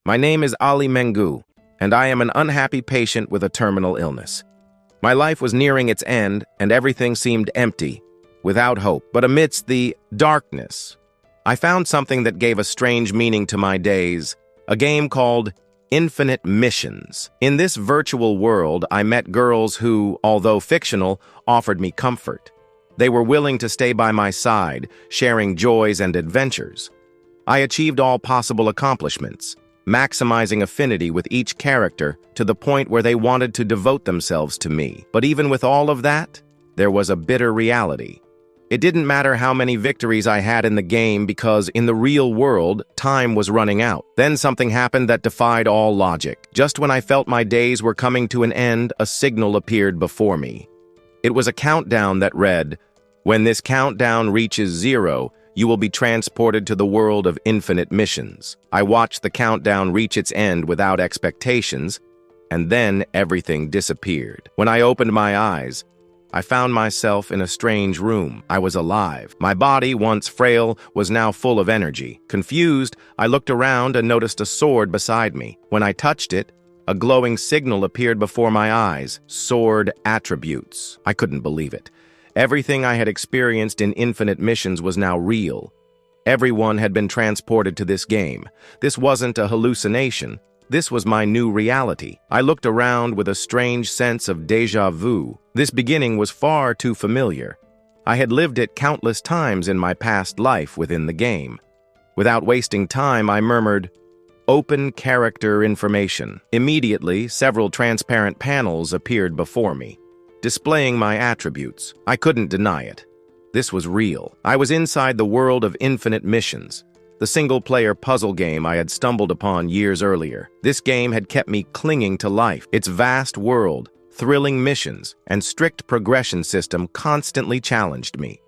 My name is Ali Mengu, and I am an unhappy patient with a terminal illness. My life was nearing its end, and everything seemed empty, without hope. But amidst the darkness, I found something that gave a strange meaning to my days, a game called Infinite Missions. In this virtual world, I met girls who, although fictional, offered me comfort. They were willing to stay by my side, sharing joys and adventures. I achieved all possible accomplishments, maximizing affinity with each character to the point where they wanted to devote themselves to me. But even with all of that, there was a bitter reality. It didn't matter how many victories I had in the game because in the real world, time was running out. Then something happened that defied all logic. Just when I felt my days were coming to an end, a signal appeared before me. It was a countdown that read, "When this countdown reaches 0, you will be transported to the world of infinite missions." I watched the countdown reach its end without expectations, and then everything disappeared. When I opened my eyes, I found myself in a strange room. I was alive. My body, once frail, was now full of energy. Confused, I looked around and noticed a sword beside me. When I touched it, a glowing signal appeared before my eyes. Sword attributes. I couldn't believe it. Everything I had experienced in Infinite Missions was now real. Everyone had been transported to this game. This wasn't a hallucination. This was my new reality. I looked around with a strange sense of déjà vu. This beginning was far too familiar. I had lived it countless times in my past life within the game. Without wasting time, I murmured, "Open character information." Immediately, several transparent panels appeared before me, displaying my attributes. I couldn't deny it. This was real. I was inside the world of Infinite Missions, the single-player puzzle game I had stumbled upon years earlier. This game had kept me clinging to life. Its vast world, thrilling missions, and strict progression system constantly challenged me.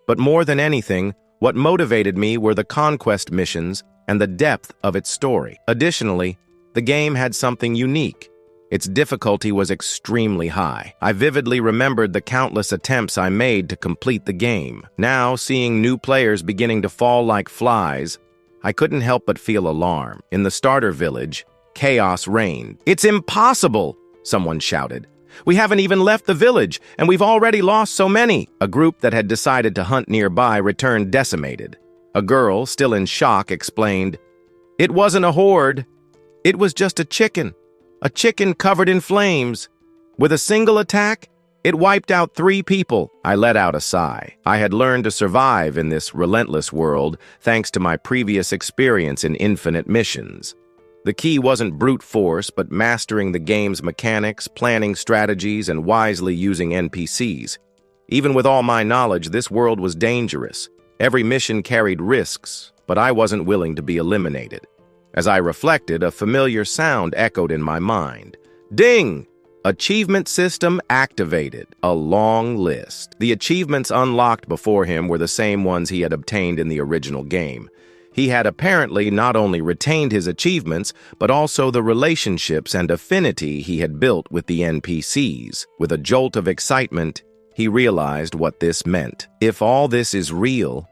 But more than anything, what motivated me were the conquest missions and the depth of its story. Additionally, the game had something unique. Its difficulty was extremely high. I vividly remembered the countless attempts I made to complete the game. Now, seeing new players beginning to fall like flies, I couldn't help but feel alarm. In the starter village, chaos reigned. "It's impossible!" someone shouted. "We haven't even left the village, and we've already lost so many." A group that had decided to hunt nearby returned decimated. A girl, still in shock, explained, "It wasn't a horde. It was just a chicken. A chicken covered in flames. With a single attack, it wiped out 3 people." I let out a sigh. I had learned to survive in this relentless world thanks to my previous experience in Infinite Missions. The key wasn't brute force, but mastering the game's mechanics, planning strategies, and wisely using NPCs. Even with all my knowledge, this world was dangerous. Every mission carried risks, but I wasn't willing to be eliminated. As I reflected, a familiar sound echoed in my mind. Ding! Achievement system activated. A long list. The achievements unlocked before him were the same ones he had obtained in the original game. He had apparently not only retained his achievements, but also the relationships and affinity he had built with the NPCs. With a jolt of excitement, he realized what this meant. If all this is real,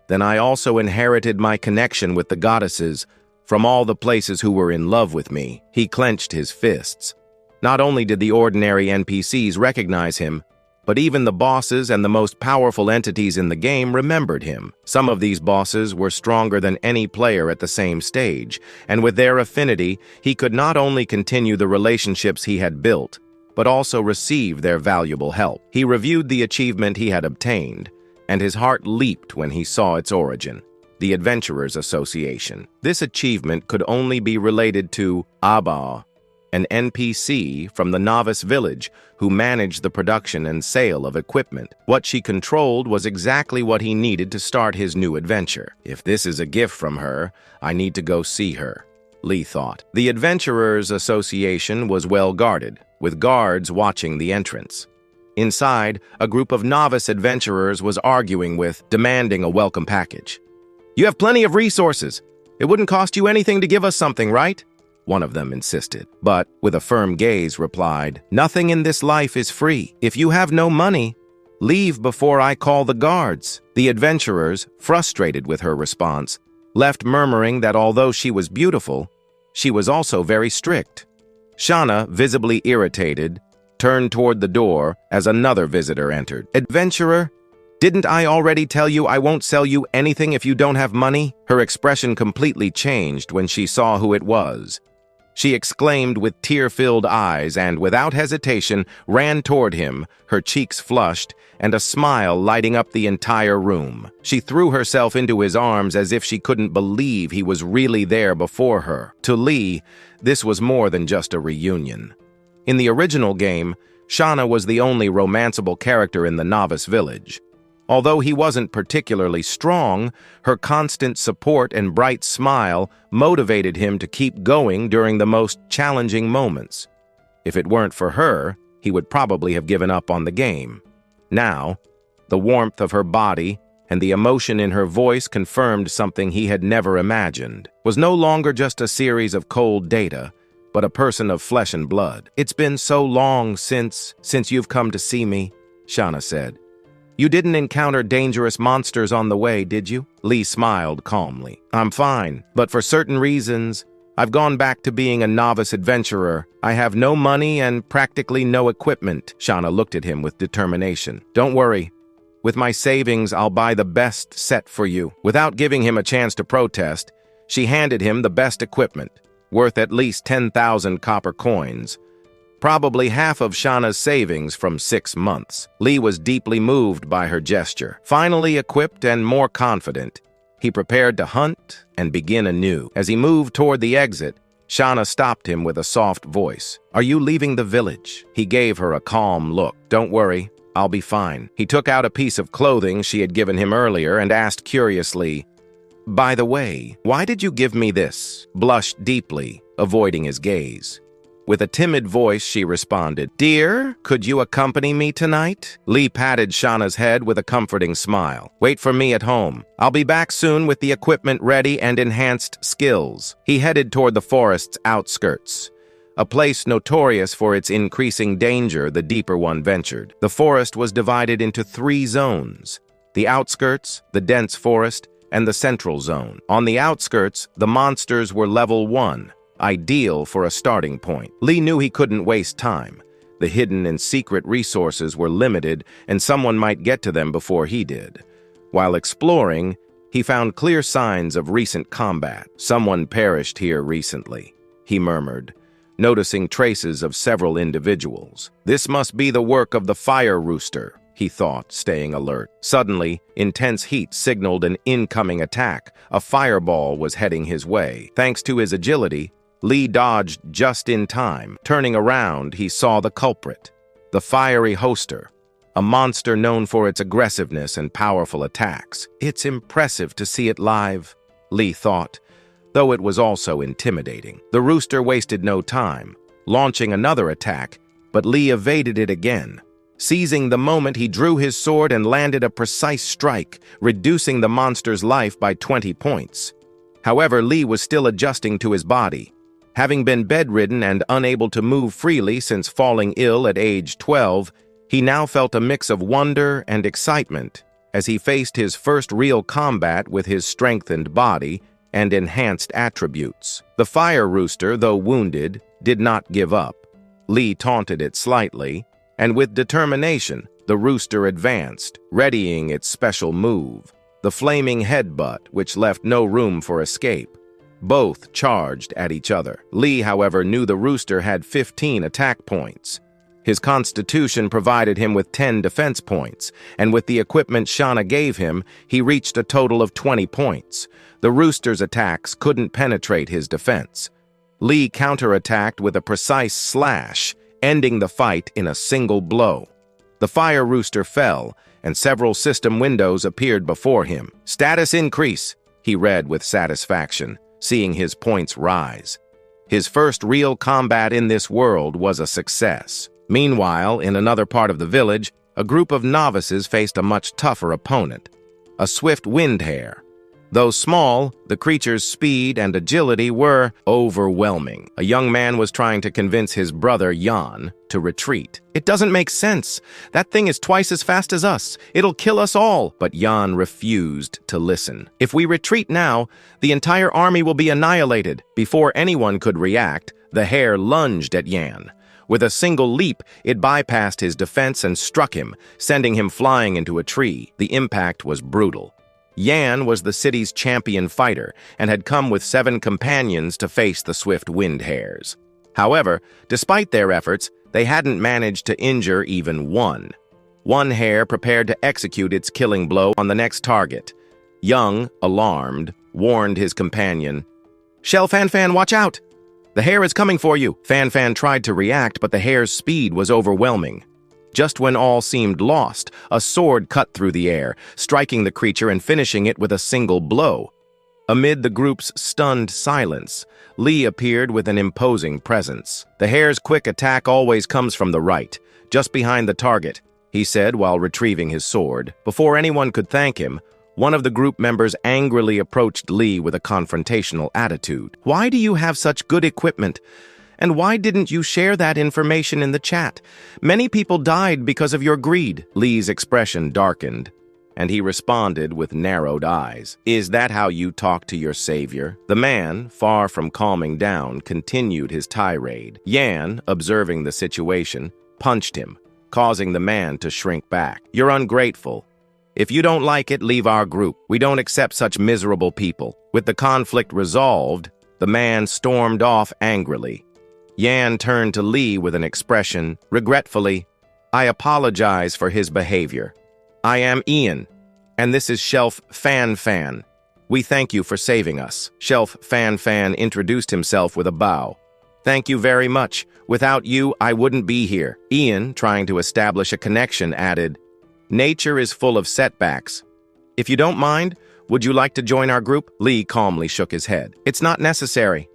then I also inherited my connection with the goddesses from all the places who were in love with me. He clenched his fists. Not only did the ordinary NPCs recognize him, but even the bosses and the most powerful entities in the game remembered him. Some of these bosses were stronger than any player at the same stage, and with their affinity, he could not only continue the relationships he had built, but also receive their valuable help. He reviewed the achievement he had obtained, and his heart leaped when he saw its origin. The Adventurers Association. This achievement could only be related to Abba, an NPC from the novice village who managed the production and sale of equipment. What she controlled was exactly what he needed to start his new adventure. If this is a gift from her, I need to go see her, Lee thought. The Adventurers Association was well guarded, with guards watching the entrance. Inside, a group of novice adventurers was arguing with, demanding a welcome package. "You have plenty of resources. It wouldn't cost you anything to give us something, right?" one of them insisted. But, with a firm gaze, replied, "Nothing in this life is free. If you have no money, leave before I call the guards." The adventurers, frustrated with her response, left murmuring that although she was beautiful, she was also very strict. Shauna, visibly irritated, turned toward the door as another visitor entered. "Adventurer, didn't I already tell you I won't sell you anything if you don't have money?" Her expression completely changed when she saw who it was. She exclaimed with tear-filled eyes and, without hesitation, ran toward him, her cheeks flushed, and a smile lighting up the entire room. She threw herself into his arms as if she couldn't believe he was really there before her. To Lee, this was more than just a reunion. In the original game, Shauna was the only romanceable character in the novice village. Although he wasn't particularly strong, her constant support and bright smile motivated him to keep going during the most challenging moments. If it weren't for her, he would probably have given up on the game. Now, the warmth of her body and the emotion in her voice confirmed something he had never imagined. Was no longer just a series of cold data, but a person of flesh and blood. "It's been so long since you've come to see me," Shauna said. "You didn't encounter dangerous monsters on the way, did you?" Lee smiled calmly. "I'm fine, but for certain reasons, I've gone back to being a novice adventurer. I have no money and practically no equipment." Shauna looked at him with determination. "Don't worry. With my savings, I'll buy the best set for you." Without giving him a chance to protest, she handed him the best equipment, worth at least 10,000 copper coins. Probably half of Shauna's savings from 6 months. Lee was deeply moved by her gesture. Finally equipped and more confident, he prepared to hunt and begin anew. As he moved toward the exit, Shauna stopped him with a soft voice. "Are you leaving the village?" He gave her a calm look. "Don't worry, I'll be fine." He took out a piece of clothing she had given him earlier and asked curiously, "By the way, why did you give me this?" Blushed deeply, avoiding his gaze. With a timid voice, she responded, "Dear, could you accompany me tonight?" Lee patted Shauna's head with a comforting smile. "Wait for me at home. I'll be back soon with the equipment ready and enhanced skills." He headed toward the forest's outskirts, a place notorious for its increasing danger the deeper one ventured. The forest was divided into 3 zones: the outskirts, the dense forest, and the central zone. On the outskirts, the monsters were level 1, ideal for a starting point. Lee knew he couldn't waste time. The hidden and secret resources were limited, and someone might get to them before he did. While exploring, he found clear signs of recent combat. "Someone perished here recently," he murmured, noticing traces of several individuals. "This must be the work of the fire rooster," he thought, staying alert. Suddenly, intense heat signaled an incoming attack. A fireball was heading his way. Thanks to his agility, Lee dodged just in time. Turning around, he saw the culprit, the fiery hoster, a monster known for its aggressiveness and powerful attacks. "It's impressive to see it live," Lee thought, though it was also intimidating. The rooster wasted no time, launching another attack, but Lee evaded it again. Seizing the moment, he drew his sword and landed a precise strike, reducing the monster's life by 20 points. However, Lee was still adjusting to his body. Having been bedridden and unable to move freely since falling ill at age 12, he now felt a mix of wonder and excitement as he faced his first real combat with his strengthened body and enhanced attributes. The fire rooster, though wounded, did not give up. Lee taunted it slightly, and with determination, the rooster advanced, readying its special move, the flaming headbutt, which left no room for escape. Both charged at each other. Lee, however, knew the rooster had 15 attack points. His constitution provided him with 10 defense points, and with the equipment Shauna gave him, he reached a total of 20 points. The rooster's attacks couldn't penetrate his defense. Lee counterattacked with a precise slash, ending the fight in a single blow. The fire rooster fell, and several system windows appeared before him. "Status increase," he read with satisfaction, seeing his points rise. His first real combat in this world was a success. Meanwhile, in another part of the village, a group of novices faced a much tougher opponent, a swift wind hare. Though small, the creature's speed and agility were overwhelming. A young man was trying to convince his brother, Jan, to retreat. "It doesn't make sense. That thing is twice as fast as us. It'll kill us all." But Jan refused to listen. "If we retreat now, the entire army will be annihilated." Before anyone could react, the hare lunged at Jan. With a single leap, it bypassed his defense and struck him, sending him flying into a tree. The impact was brutal. Jan was the city's champion fighter and had come with 7 companions to face the swift wind hares. However, despite their efforts, they hadn't managed to injure even one. One hare prepared to execute its killing blow on the next target. Young, alarmed, warned his companion, "Shell Fanfan, watch out! The hare is coming for you." Fanfan tried to react, but the hare's speed was overwhelming. Just when all seemed lost, a sword cut through the air, striking the creature and finishing it with a single blow. Amid the group's stunned silence, Lee appeared with an imposing presence. "The hare's quick attack always comes from the right, just behind the target," he said while retrieving his sword. Before anyone could thank him, one of the group members angrily approached Lee with a confrontational attitude. "Why do you have such good equipment? And why didn't you share that information in the chat? Many people died because of your greed." Lee's expression darkened, and he responded with narrowed eyes. "Is that how you talk to your savior?" The man, far from calming down, continued his tirade. Yan, observing the situation, punched him, causing the man to shrink back. "You're ungrateful. If you don't like it, leave our group. We don't accept such miserable people." With the conflict resolved, the man stormed off angrily. Yan turned to Lee with an expression, "Regretfully, I apologize for his behavior. I am Ian, and this is Shelf Fanfan. We thank you for saving us." Shelf Fanfan introduced himself with a bow. "Thank you very much. Without you, I wouldn't be here." Ian, trying to establish a connection, added, "Nature is full of setbacks. If you don't mind, would you like to join our group?" Lee calmly shook his head. "It's not necessary.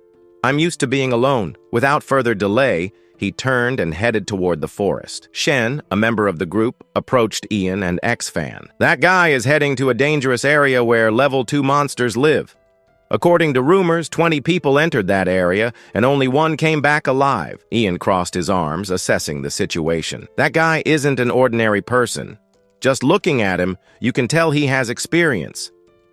I'm used to being alone." Without further delay, he turned and headed toward the forest. Shen, a member of the group, approached Ian and X-Fan. "That guy is heading to a dangerous area where level 2 monsters live. According to rumors, 20 people entered that area, and only one came back alive." Ian crossed his arms, assessing the situation. "That guy isn't an ordinary person. Just looking at him, you can tell he has experience.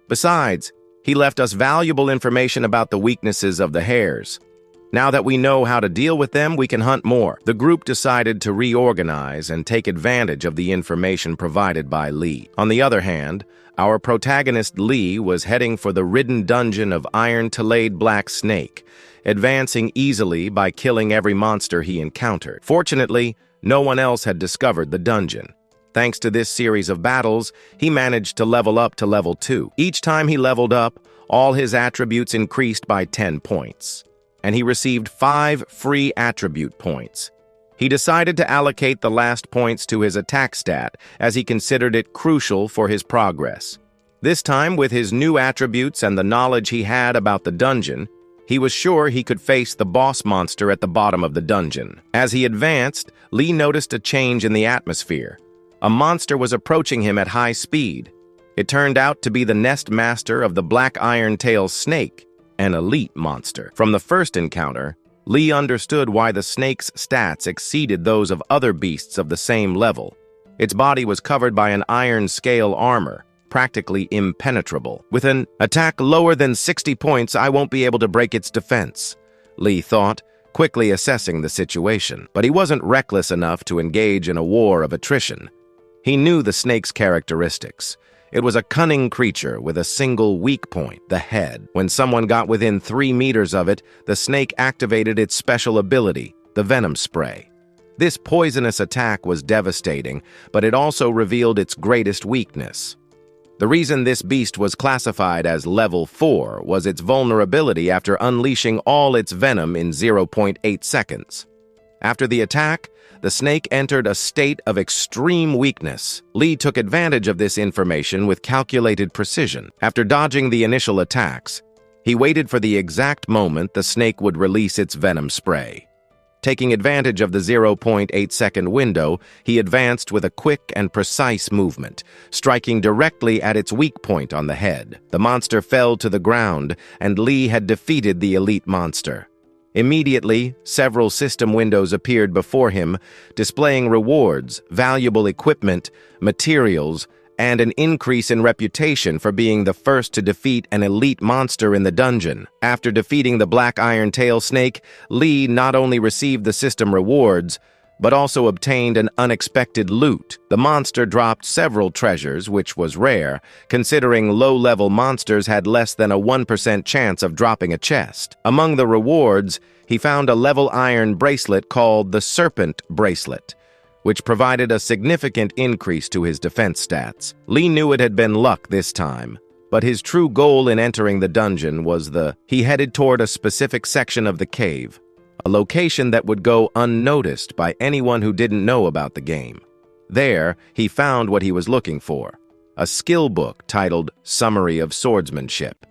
Besides, he left us valuable information about the weaknesses of the hares. Now that we know how to deal with them, we can hunt more." The group decided to reorganize and take advantage of the information provided by Lee. On the other hand, our protagonist Lee was heading for the ridden dungeon of Iron-Tailed Black Snake, advancing easily by killing every monster he encountered. Fortunately, no one else had discovered the dungeon. Thanks to this series of battles, he managed to level up to level 2. Each time he leveled up, all his attributes increased by 10 points, and he received 5 free attribute points. He decided to allocate the last points to his attack stat, as he considered it crucial for his progress. This time, with his new attributes and the knowledge he had about the dungeon, he was sure he could face the boss monster at the bottom of the dungeon. As he advanced, Lee noticed a change in the atmosphere. A monster was approaching him at high speed. It turned out to be the nest master of the Black Iron-Tailed Snake, an elite monster. From the first encounter, Lee understood why the snake's stats exceeded those of other beasts of the same level. Its body was covered by an iron scale armor, practically impenetrable. "With an attack lower than 60 points, I won't be able to break its defense," Lee thought, quickly assessing the situation. But he wasn't reckless enough to engage in a war of attrition. He knew the snake's characteristics. It was a cunning creature with a single weak point, the head. When someone got within 3 meters of it, the snake activated its special ability, the venom spray. This poisonous attack was devastating, but it also revealed its greatest weakness. The reason this beast was classified as level 4 was its vulnerability after unleashing all its venom in 0.8 seconds. After the attack, the snake entered a state of extreme weakness. Lee took advantage of this information with calculated precision. After dodging the initial attacks, he waited for the exact moment the snake would release its venom spray. Taking advantage of the 0.8-second window, he advanced with a quick and precise movement, striking directly at its weak point on the head. The monster fell to the ground, and Lee had defeated the elite monster. Immediately, several system windows appeared before him, displaying rewards, valuable equipment, materials, and an increase in reputation for being the first to defeat an elite monster in the dungeon. After defeating the Black Iron Tail Snake, Lee not only received the system rewards, but also obtained an unexpected loot. The monster dropped several treasures, which was rare, considering low-level monsters had less than a 1% chance of dropping a chest. Among the rewards, he found a level iron bracelet called the Serpent Bracelet, which provided a significant increase to his defense stats. Lee knew it had been luck this time, but his true goal in entering the dungeon was he headed toward a specific section of the cave, a location that would go unnoticed by anyone who didn't know about the game. There, he found what he was looking for, a skill book titled Summary of Swordsmanship.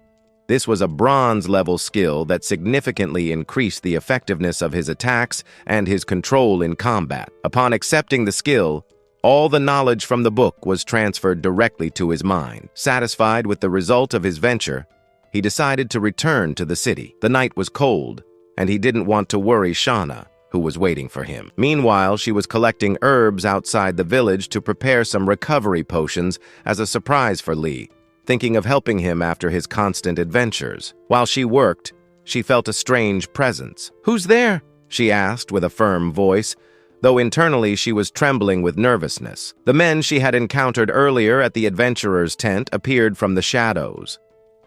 This was a bronze-level skill that significantly increased the effectiveness of his attacks and his control in combat. Upon accepting the skill, all the knowledge from the book was transferred directly to his mind. Satisfied with the result of his venture, he decided to return to the city. The night was cold, and he didn't want to worry Shauna, who was waiting for him. Meanwhile, she was collecting herbs outside the village to prepare some recovery potions as a surprise for Lee, thinking of helping him after his constant adventures. While she worked, she felt a strange presence. "Who's there?" she asked with a firm voice, though internally she was trembling with nervousness. The men she had encountered earlier at the adventurer's tent appeared from the shadows.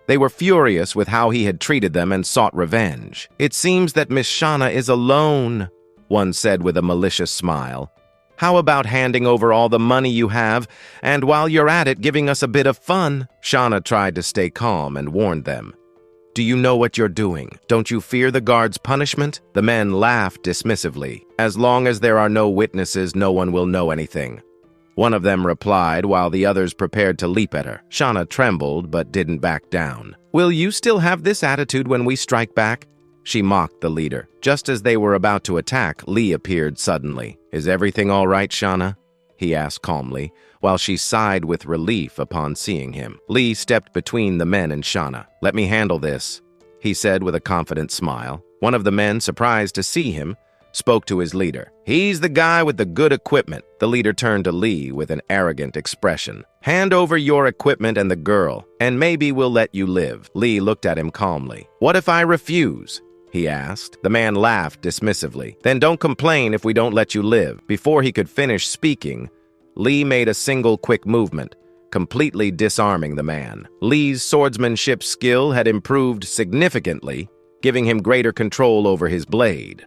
They were furious with how he had treated them and sought revenge. "It seems that Miss Shauna is alone," one said with a malicious smile. "How about handing over all the money you have, and while you're at it, giving us a bit of fun?" Shauna tried to stay calm and warned them. "Do you know what you're doing? Don't you fear the guard's punishment?" The men laughed dismissively. "As long as there are no witnesses, no one will know anything," one of them replied while the others prepared to leap at her. Shauna trembled but didn't back down. "Will you still have this attitude when we strike back?" She mocked the leader. Just as they were about to attack, Lee appeared suddenly. "Is everything all right, Shauna?" he asked calmly, while she sighed with relief upon seeing him. Lee stepped between the men and Shauna. "Let me handle this," he said with a confident smile. One of the men, surprised to see him, spoke to his leader. "He's the guy with the good equipment." The leader turned to Lee with an arrogant expression. "Hand over your equipment and the girl, and maybe we'll let you live." Lee looked at him calmly. "What if I refuse?" he asked. The man laughed dismissively. "Then don't complain if we don't let you live." Before he could finish speaking, Lee made a single quick movement, completely disarming the man. Lee's swordsmanship skill had improved significantly, giving him greater control over his blade.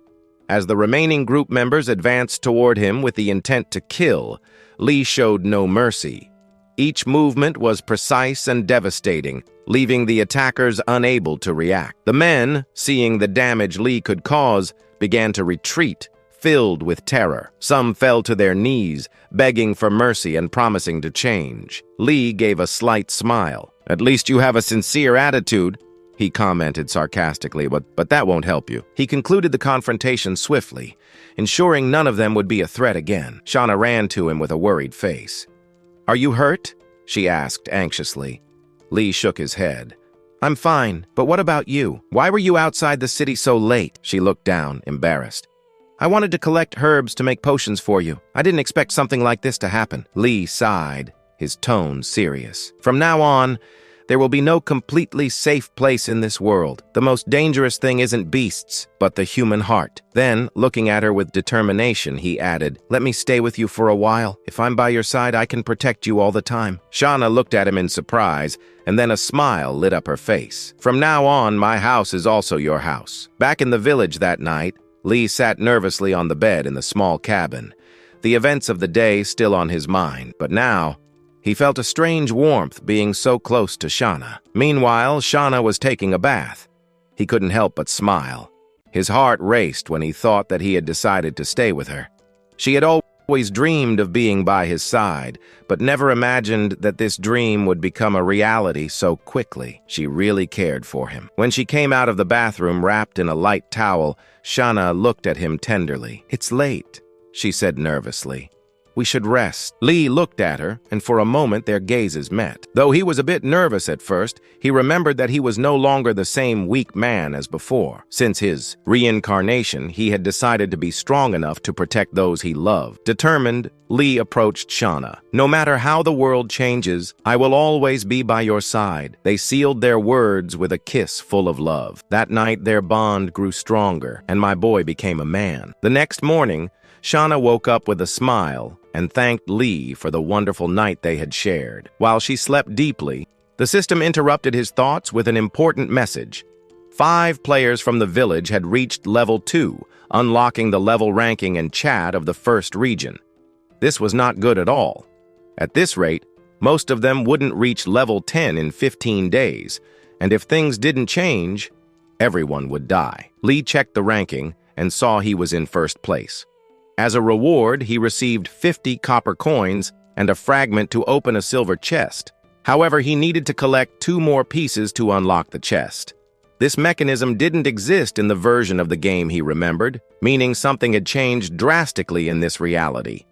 As the remaining group members advanced toward him with the intent to kill, Lee showed no mercy. Each movement was precise and devastating, leaving the attackers unable to react. The men, seeing the damage Lee could cause, began to retreat, filled with terror. Some fell to their knees, begging for mercy and promising to change. Lee gave a slight smile. "At least you have a sincere attitude," he commented sarcastically, but that won't help you. He concluded the confrontation swiftly, ensuring none of them would be a threat again. Shauna ran to him with a worried face. "Are you hurt?" she asked anxiously. Lee shook his head. "I'm fine, but what about you? Why were you outside the city so late?" She looked down, embarrassed. "I wanted to collect herbs to make potions for you. I didn't expect something like this to happen." Lee sighed, his tone serious. "From now on, there will be no completely safe place in this world. The most dangerous thing isn't beasts, but the human heart." Then, looking at her with determination, he added, "Let me stay with you for a while. If I'm by your side, I can protect you all the time." Shauna looked at him in surprise, and then a smile lit up her face. "From now on, my house is also your house." Back in the village that night, Lee sat nervously on the bed in the small cabin, the events of the day still on his mind. But now, he felt a strange warmth being so close to Shauna. Meanwhile, Shauna was taking a bath. He couldn't help but smile. His heart raced when he thought that he had decided to stay with her. She had always Always dreamed of being by his side, but never imagined that this dream would become a reality so quickly. She really cared for him. When she came out of the bathroom wrapped in a light towel, Shana looked at him tenderly. "It's late," she said nervously. "We should rest." Lee looked at her, and for a moment their gazes met. Though he was a bit nervous at first, he remembered that he was no longer the same weak man as before. Since his reincarnation, he had decided to be strong enough to protect those he loved. Determined, Lee approached Shana. "No matter how the world changes, I will always be by your side." They sealed their words with a kiss full of love. That night, their bond grew stronger, and my boy became a man. The next morning, Shana woke up with a smile and thanked Lee for the wonderful night they had shared. While she slept deeply, the system interrupted his thoughts with an important message. 5 players from the village had reached level 2, unlocking the level ranking and chat of the first region. This was not good at all. At this rate, most of them wouldn't reach level 10 in 15 days, and if things didn't change, everyone would die. Lee checked the ranking and saw he was in first place. As a reward, he received 50 copper coins and a fragment to open a silver chest. However, he needed to collect 2 more pieces to unlock the chest. This mechanism didn't exist in the version of the game he remembered, meaning something had changed drastically in this reality.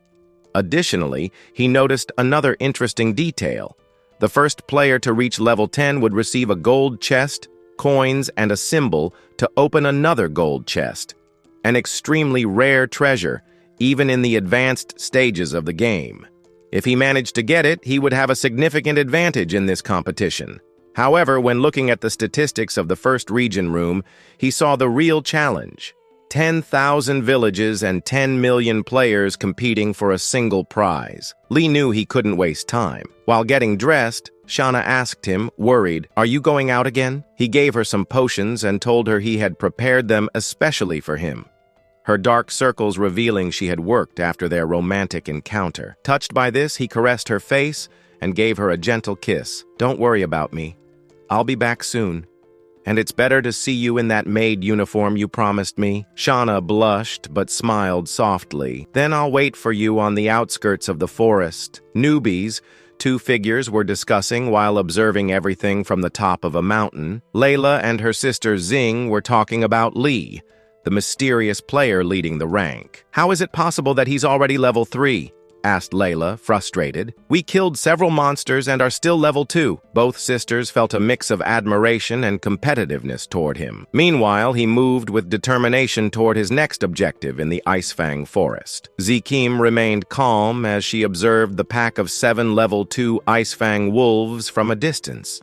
Additionally, he noticed another interesting detail. The first player to reach level 10 would receive a gold chest, coins, and a symbol to open another gold chest. An extremely rare treasure, even in the advanced stages of the game. If he managed to get it, he would have a significant advantage in this competition. However, when looking at the statistics of the first region room, he saw the real challenge. 10,000 villages and 10 million players competing for a single prize. Lee knew he couldn't waste time. While getting dressed, Shana asked him, worried, "Are you going out again?" He gave her some potions and told her he had prepared them especially for him, her dark circles revealing she had worked after their romantic encounter. Touched by this, he caressed her face and gave her a gentle kiss. "Don't worry about me. I'll be back soon. And it's better to see you in that maid uniform you promised me." Shana blushed but smiled softly. "Then I'll wait for you on the outskirts of the forest." Newbies, 2 figures were discussing while observing everything from the top of a mountain. Layla and her sister Xing were talking about Lee, the mysterious player leading the rank. "How is it possible that he's already level 3? Asked Layla, frustrated. "We killed several monsters and are still level 2. Both sisters felt a mix of admiration and competitiveness toward him. Meanwhile, he moved with determination toward his next objective in the Icefang forest. Zikim remained calm as she observed the pack of 7 level 2 Icefang wolves from a distance.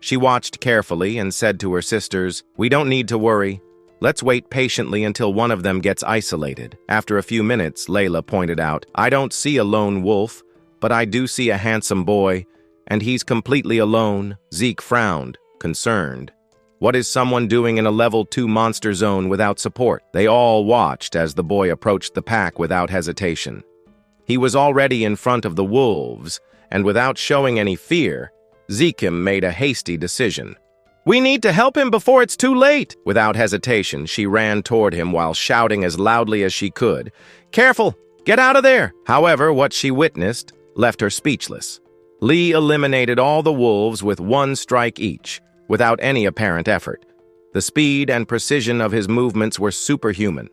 She watched carefully and said to her sisters, "We don't need to worry. Let's wait patiently until one of them gets isolated." After a few minutes, Layla pointed out, "I don't see a lone wolf, but I do see a handsome boy, and he's completely alone." Zeke frowned, concerned. "What is someone doing in a level 2 monster zone without support?" They all watched as the boy approached the pack without hesitation. He was already in front of the wolves, and without showing any fear, Zikim made a hasty decision. "We need to help him before it's too late!" Without hesitation, she ran toward him while shouting as loudly as she could, "Careful! Get out of there!" However, what she witnessed left her speechless. Lee eliminated all the wolves with 1 strike each, without any apparent effort. The speed and precision of his movements were superhuman.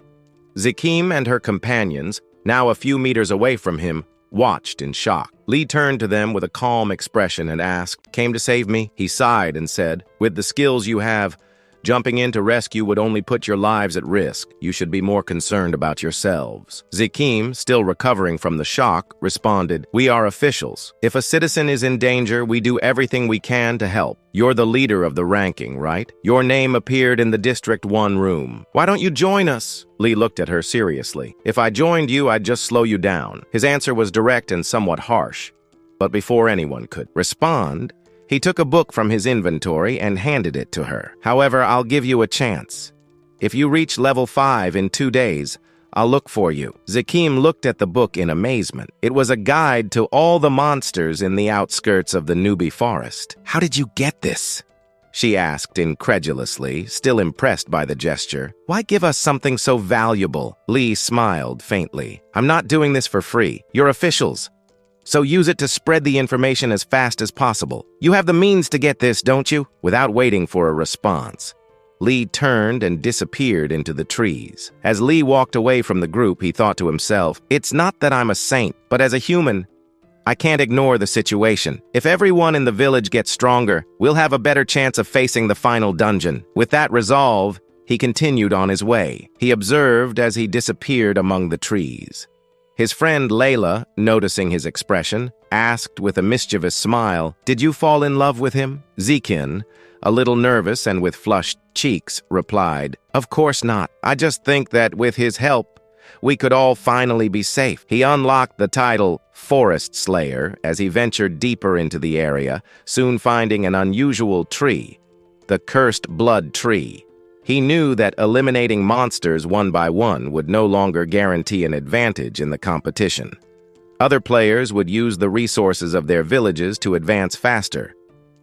Zikim and her companions, now a few meters away from him, watched in shock. Lee turned to them with a calm expression and asked, "Came to save me?" He sighed and said, "With the skills you have, jumping in to rescue would only put your lives at risk. You should be more concerned about yourselves." Zikim, still recovering from the shock, responded, "We are officials. If a citizen is in danger, we do everything we can to help. You're the leader of the ranking, right? Your name appeared in the District 1 room. Why don't you join us?" Lee looked at her seriously. "If I joined you, I'd just slow you down." His answer was direct and somewhat harsh. But before anyone could respond, he took a book from his inventory and handed it to her. "However, I'll give you a chance. If you reach level 5 in 2 days, I'll look for you." Zikim looked at the book in amazement. It was a guide to all the monsters in the outskirts of the newbie forest. "How did you get this?" she asked incredulously, still impressed by the gesture. Why give us something so valuable? Lee smiled faintly. I'm not doing this for free. You're officials. So use it to spread the information as fast as possible. You have the means to get this, don't you? Without waiting for a response, Lee turned and disappeared into the trees. As Lee walked away from the group, he thought to himself, it's not that I'm a saint, but as a human, I can't ignore the situation. If everyone in the village gets stronger, we'll have a better chance of facing the final dungeon. With that resolve, he continued on his way. He observed as he disappeared among the trees. His friend Layla, noticing his expression, asked with a mischievous smile, "Did you fall in love with him?" Zikin, a little nervous and with flushed cheeks, replied, "Of course not. I just think that with his help, we could all finally be safe." He unlocked the title Forest Slayer as he ventured deeper into the area, soon finding an unusual tree, the Cursed Blood Tree. He knew that eliminating monsters one by one would no longer guarantee an advantage in the competition. Other players would use the resources of their villages to advance faster.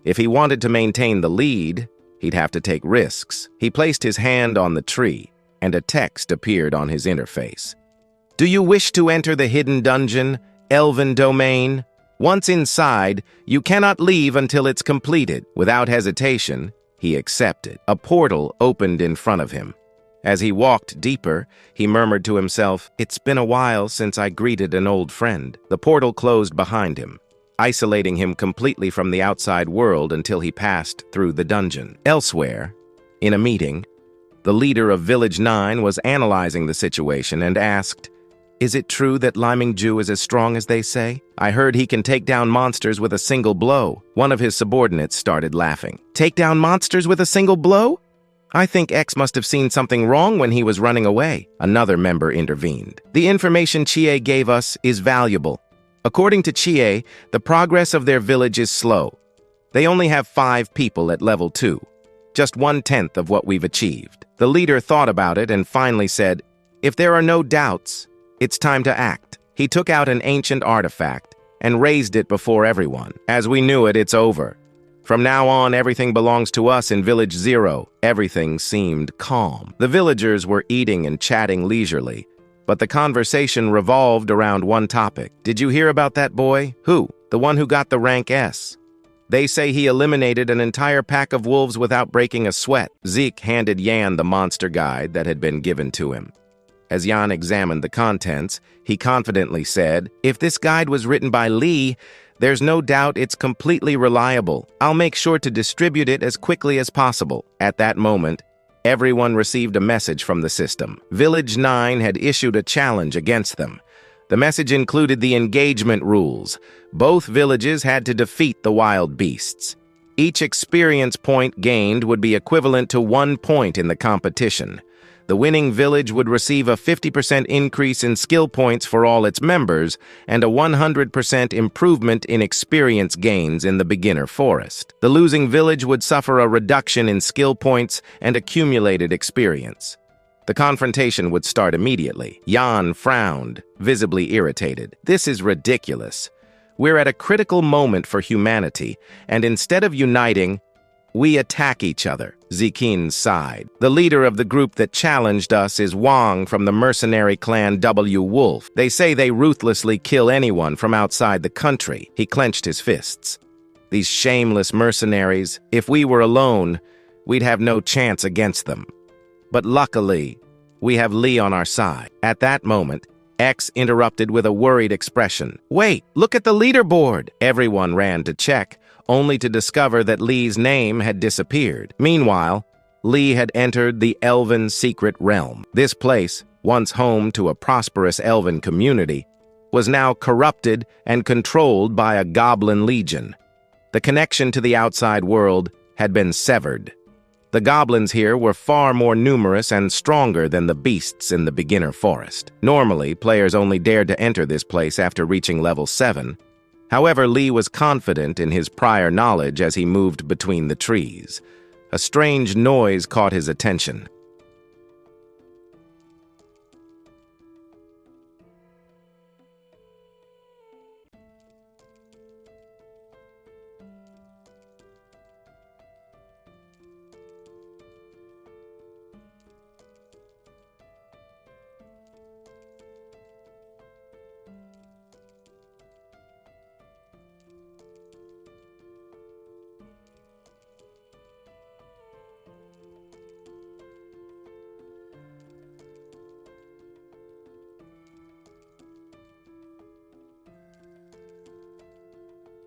If he wanted to maintain the lead, he'd have to take risks. He placed his hand on the tree, and a text appeared on his interface. "Do you wish to enter the hidden dungeon, Elven Domain? Once inside, you cannot leave until it's completed." Without hesitation, he accepted. A portal opened in front of him. As he walked deeper, he murmured to himself, "It's been a while since I greeted an old friend." The portal closed behind him, isolating him completely from the outside world until he passed through the dungeon. Elsewhere, in a meeting, the leader of Village 9 was analyzing the situation and asked, "Is it true that Liming Ju is as strong as they say? I heard he can take down monsters with a single blow." One of his subordinates started laughing. "Take down monsters with a single blow? I think X must have seen something wrong when he was running away." Another member intervened. "The information Chie gave us is valuable. According to Chie, the progress of their village is slow. They only have 5 people at level 2, just 1/10 of what we've achieved." The leader thought about it and finally said, "If there are no doubts, it's time to act." He took out an ancient artifact and raised it before everyone. "As we knew it, it's over. From now on, everything belongs to us in Village 0. Everything seemed calm. The villagers were eating and chatting leisurely, but the conversation revolved around one topic. "Did you hear about that boy?" "Who?" "The one who got the rank S. They say he eliminated an entire pack of wolves without breaking a sweat." Zeke handed Yan the monster guide that had been given to him. As Yan examined the contents, he confidently said, "If this guide was written by Lee, there's no doubt it's completely reliable. I'll make sure to distribute it as quickly as possible." At that moment, everyone received a message from the system. Village 9 had issued a challenge against them. The message included the engagement rules. Both villages had to defeat the wild beasts. Each experience point gained would be equivalent to 1 point in the competition. The winning village would receive a 50% increase in skill points for all its members and a 100% improvement in experience gains in the beginner forest. The losing village would suffer a reduction in skill points and accumulated experience. The confrontation would start immediately. Yan frowned, visibly irritated. "This is ridiculous. We're at a critical moment for humanity, and instead of uniting, we attack each other." Zikin sighed. "The leader of the group that challenged us is Wang from the mercenary clan W. Wolf. They say they ruthlessly kill anyone from outside the country." He clenched his fists. "These shameless mercenaries. If we were alone, we'd have no chance against them. But luckily, we have Lee on our side." At that moment, X interrupted with a worried expression. "Wait, look at the leaderboard!" Everyone ran to check, only to discover that Lee's name had disappeared. Meanwhile, Lee had entered the Elven Secret Realm. This place, once home to a prosperous Elven community, was now corrupted and controlled by a goblin legion. The connection to the outside world had been severed. The goblins here were far more numerous and stronger than the beasts in the beginner forest. Normally, players only dared to enter this place after reaching level 7. However, Lee was confident in his prior knowledge as he moved between the trees. A strange noise caught his attention.